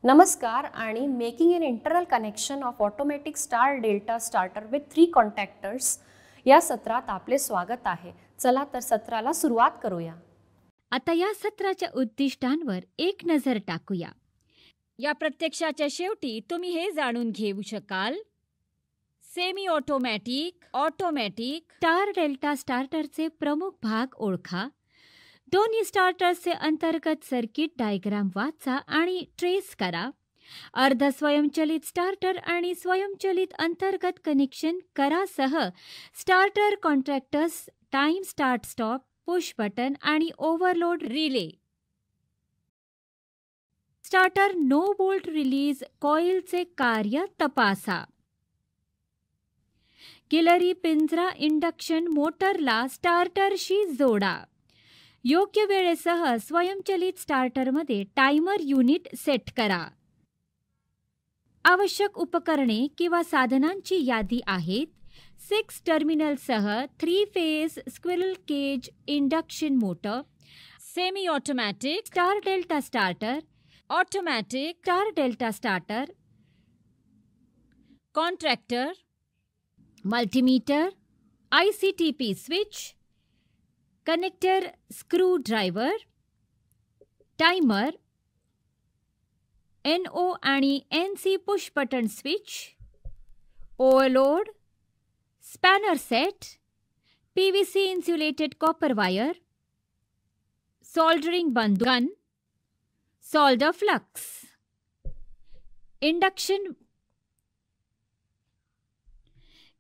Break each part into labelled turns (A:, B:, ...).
A: नमस्कार आणि making an internal connection of automatic star delta starter with 3 कॉन्टॅक्टर्स या सत्रात आपले स्वागत आहे. चला तर सत्राला सुरुवात करूया.
B: आता या सत्राच्या उद्दिष्टांवर एक नजर टाकूया. या प्रत्यक्षाच्या शेवटी तुम्ही हे जाणून घेऊ शकाल: semi automatic, automatic star delta स्टार्टरचे प्रमुख भाग ओळखा. दोन्ही स्टार्टर्सचे अंतर्गत सर्किट डायग्राम वाचा आणि ट्रेस करा. अर्ध स्वयंचलित स्टार्टर आणि स्वयंचलित अंतर्गत कनेक्शन करासह starter contractors, time start stop, push button आणि overload relay. Starter no volt release कॉइलचे कार्य तपासा. गिलरी पिंजरा इंडक्शन मोटरला स्टार्टरशी जोडा. योग्य वेळेसह स्वयंचलित स्टार्टरमध्ये टाइमर युनिट सेट करा. आवश्यक उपकरणे किंवा साधनांची यादी आहेत: 6 टर्मिनलसह 3 phase squirrel cage induction motor, semi automatic star delta starter, automatic star delta starter, contractor, multimeter, ICTP switch, connector screw driver, timer, NO आणि NC push button switch, overload, spanner set, PVC insulated copper wire, soldering gun, solder flux.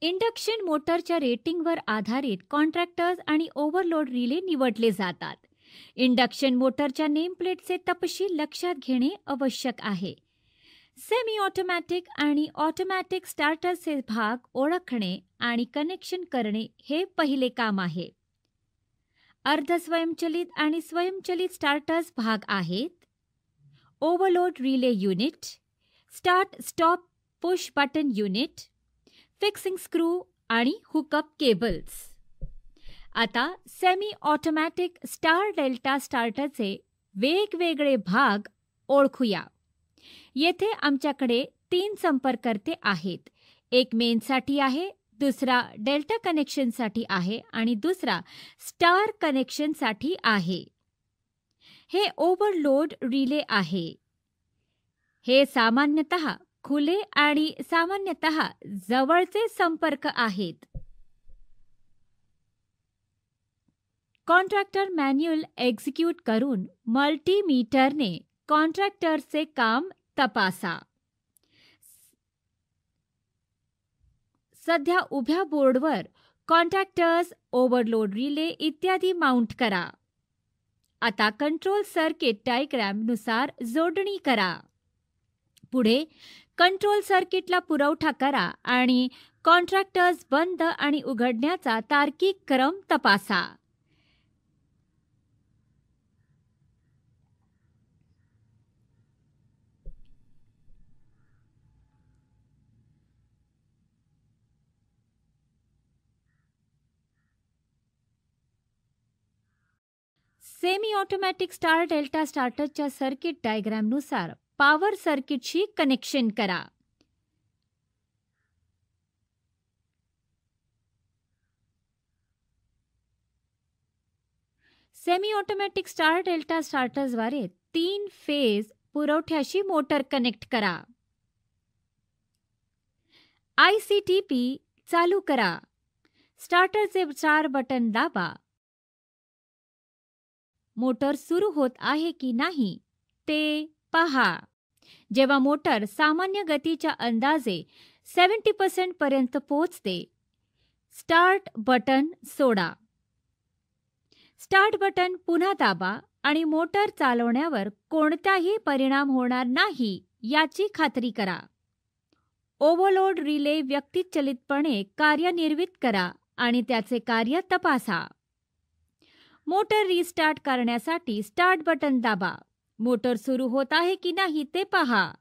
B: Induction मोटरच्या रेटिंगवर आधारित contractors आणि overload relay निवडले जातात. Induction मोटरच्या नेमप्लेटचे तपशील लक्षात घेणे आवश्यक आहे. सेमी ऑटोमॅटिक आणि ऑटोमॅटिक स्टार्टरचे भाग ओळखणे आणि कनेक्शन करणे हे पहिले काम आहे. अर्ध स्वयंचलित आणि स्वयंचलित स्टार्टर्स भाग आहेत: overload relay unit, start stop push button unit, fixing screw आणि हुकअप केबल्स. आता सेमी ऑटोमॅटिक स्टार डेल्टा स्टार्टरचे वेगवेगळे भाग ओळखूया. येथे आमच्याकडे 3 संपर्ककर्ते आहेत. एक मेनसाठी आहे, दुसरा डेल्टा कनेक्शनसाठी आहे आणि दुसरा स्टार कनेक्शनसाठी आहे. हे ओव्हरलोड रिले आहे. हे सामान्यतः खुले आणि सामान्यतः जवळचे संपर्क आहेत. कॉन्ट्रॅक्टर मॅन्युअल एक्झिक्यूट करून मल्टीमीटरने कॉन्ट्रॅक्टरचे काम तपासा. सध्या उभ्या बोर्डवर कॉन्टॅक्टर्स, ओव्हरलोड रिले इत्यादी माउंट करा. आता कंट्रोल सर्किट डायग्राम नुसार जोडणी करा. पुढे कंट्रोल सर्किटला पुरवठा करा आणि कॉन्ट्रॅक्टर्स बंद आणि उघडण्याचा तार्किक क्रम तपासा. सेमी ऑटोमॅटिक स्टार डेल्टा स्टार्टरच्या सर्किट डायग्रामनुसार पॉवर सर्किटशी कनेक्शन करा. सेमी ऑटोमॅटिक स्टार डेल्टा स्टार्टरद्वारे 3 फेज पुरवठ्याशी मोटर कनेक्ट करा. ICTP चालू करा. स्टार्टरचे 4 बटन दाबा. मोटर सुरू होत आहे की नाही ते पहा. जेव्हा मोटर सामान्य गतीच्या अंदाजे 70% पर्यंत पोहोचते, स्टार्ट बटन सोडा. स्टार्ट बटन पुन्हा दाबा आणि मोटर चालवण्यावर कोणताही परिणाम होणार नाही याची खात्री करा. ओव्हरलोड रिले व्यक्तिचलितपणे कार्यान्वित करा आणि त्याचे कार्य तपासा. मोटर रिस्टार्ट करण्यासाठी स्टार्ट बटन दाबा. मोटर सुरू होत आहे की नाही ते पहा.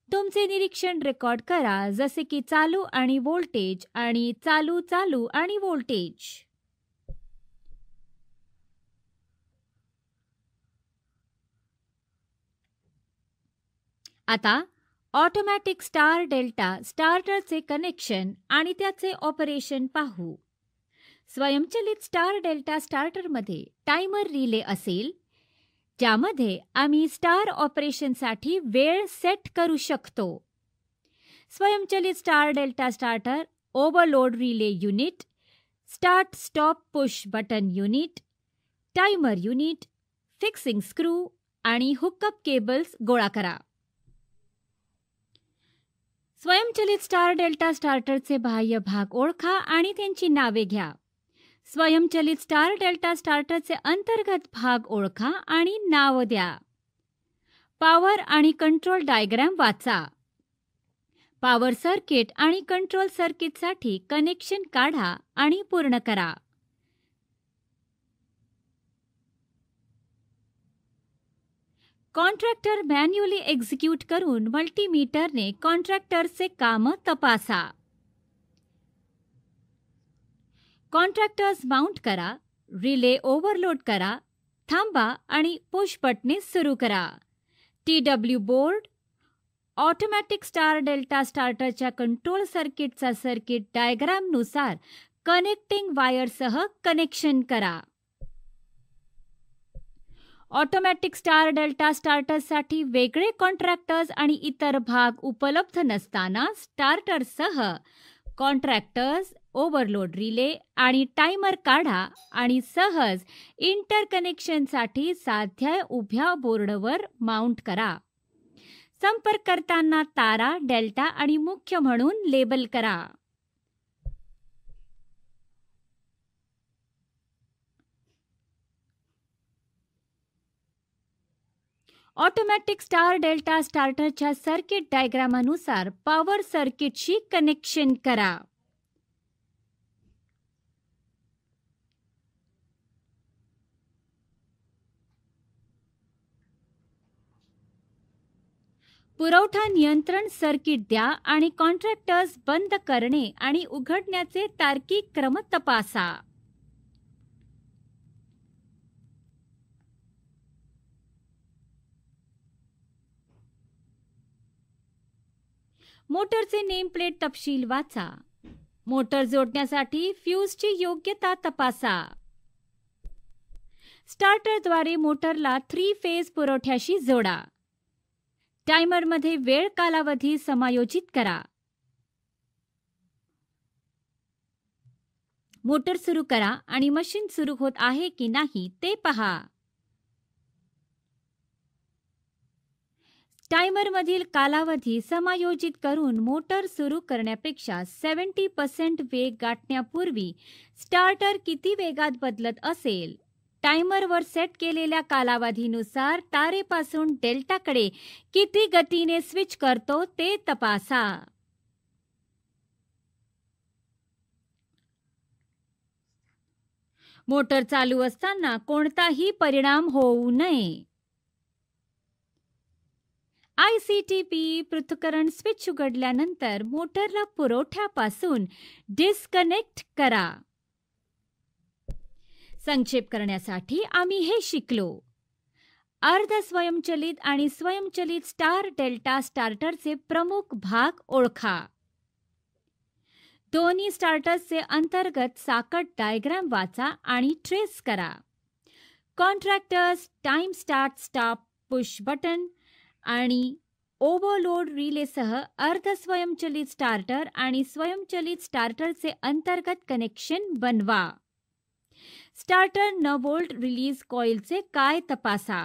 B: तुमचे निरीक्षण रेकॉर्ड करा, जसे की चालू आणि व्होल्टेज आणि चालू चालू आणि व्होल्टेज. आता ऑटोमॅटिक स्टार डेल्टा स्टार्टरचे कनेक्शन आणि त्याचे ऑपरेशन पाहू. स्वयंचलित स्टार डेल्टा स्टार्टरमध्ये टायमर रिले असेल, ज्यामध्ये आम्ही स्टार ऑपरेशनसाठी वेळ सेट करू शकतो. स्वयंचलित star delta starter overload relay unit, start stop push button unit, timer unit, fixing screw आणि हुकअप केबल्स गोळा करा. स्वयंचलित स्टार डेल्टा स्टार्टरचे बाह्य भाग ओळखा आणि त्यांची नावे घ्या. स्वयंचलित स्टार डेल्टा स्टार्टरचे अंतर्गत भाग ओळखा आणि नाव द्या. पॉवर आणि कंट्रोल डायग्राम वाचा. पॉवर सर्किट आणि कंट्रोल सर्किटसाठी कनेक्शन काढा आणि पूर्ण करा. कॉन्ट्रॅक्टर मॅन्युअली एक्झिक्यूट करून मल्टीमीटरने कॉन्ट्रॅक्टरचे काम तपासा. कॉन्ट्रॅक्टर्स माउंट करा, रिले ओव्हरलोड करा, थांबा आणि पुश बटने सुरू करा. TW board automatic star delta स्टार्टरच्या कंट्रोल सर्किटचा सर्किट डायग्रामनुसार कनेक्टिंग वायरसह कनेक्शन करा. ऑटोमॅटिक स्टार डेल्टा स्टार्टरसाठी वेगळे कॉन्ट्रॅक्टर्स आणि इतर भाग उपलब्ध नसताना स्टार्टरसह कॉन्ट्रॅक्टर्स, ओव्हरलोड रिले आणि टायमर काढा आणि सहज इंटरकनेक्शनसाठी साध्या उभ्या बोर्डवर माउंट करा. संपर्क करताना तारा, डेल्टा आणि मुख्य म्हणून लेबल करा. ऑटोमॅटिक स्टार डेल्टा स्टार्टरच्या सर्किट डायग्रामानुसार पॉवर सर्किटशी कनेक्शन करा. पुरवठा नियंत्रण सर्किट द्या आणि कॉन्ट्रॅक्टर्स बंद करणे आणि उघडण्याचे तार्किक क्रम तपासा. मोटरचे नेमप्लेट तपशील वाचा. मोटर जोडण्यासाठी फ्यूजची योग्यता तपासा. स्टार्टरद्वारे मोटरला 3 फेज पुरवठ्याशी जोडा. टायमरमध्ये वेळ कालावधी समायोजित करा. मोटर सुरू करा आणि मशीन सुरू होत आहे की नाही ते पहा. टायमरमधील कालावधी समायोजित करून मोटर सुरू करण्यापेक्षा 70% वेग गाठण्यापूर्वी स्टार्टर किती वेगात बदलत असेल, टायमरवर सेट केलेल्या कालावधीनुसार तारेपासून डेल्टाकडे किती गतीने स्विच करतो ते तपासा. मोटर चालू असताना कोणताही परिणाम होऊ नये. ICTP पृथक्करण स्विच उघडल्यानंतर मोटरला पुरवठ्यापासून डिस्कनेक्ट करा. संक्षेप करण्यासाठी आम्ही हे शिकलो. अर्ध स्वयंचलित आणि स्वयंचलित स्टार डेल्टा स्टार्टरचे प्रमुख भाग ओळखा. दोन्ही स्टार्टर्सचे अंतर्गत साकट डायग्राम वाचा आणि ट्रेस करा. Contractors, time start stop push button आणि ओव्हरलोड रिलेसह अर्ध स्वयंचलित स्टार्टर आणि स्वयंचलित स्टार्टरचे अंतर्गत कनेक्शन बनवा. स्टार्टर न वोल्ट रिलीज कॉइलचे काय तपासा.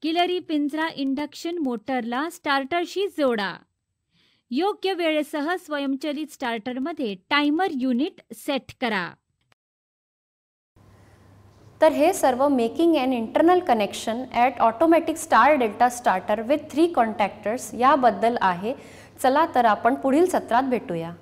B: गिलरी पिंजरा इंडक्शन मोटरला स्टार्टरशी जोडा. योग्य वेळेसह स्वयंचलित स्टार्टरमध्ये टायमर युनिट सेट करा.
A: तर हे सर्व making an internal connection at automatic star delta starter with 3 कॉन्टॅक्टर्स याबद्दल आहे. चला तर आपण पुढील सत्रात भेटूया.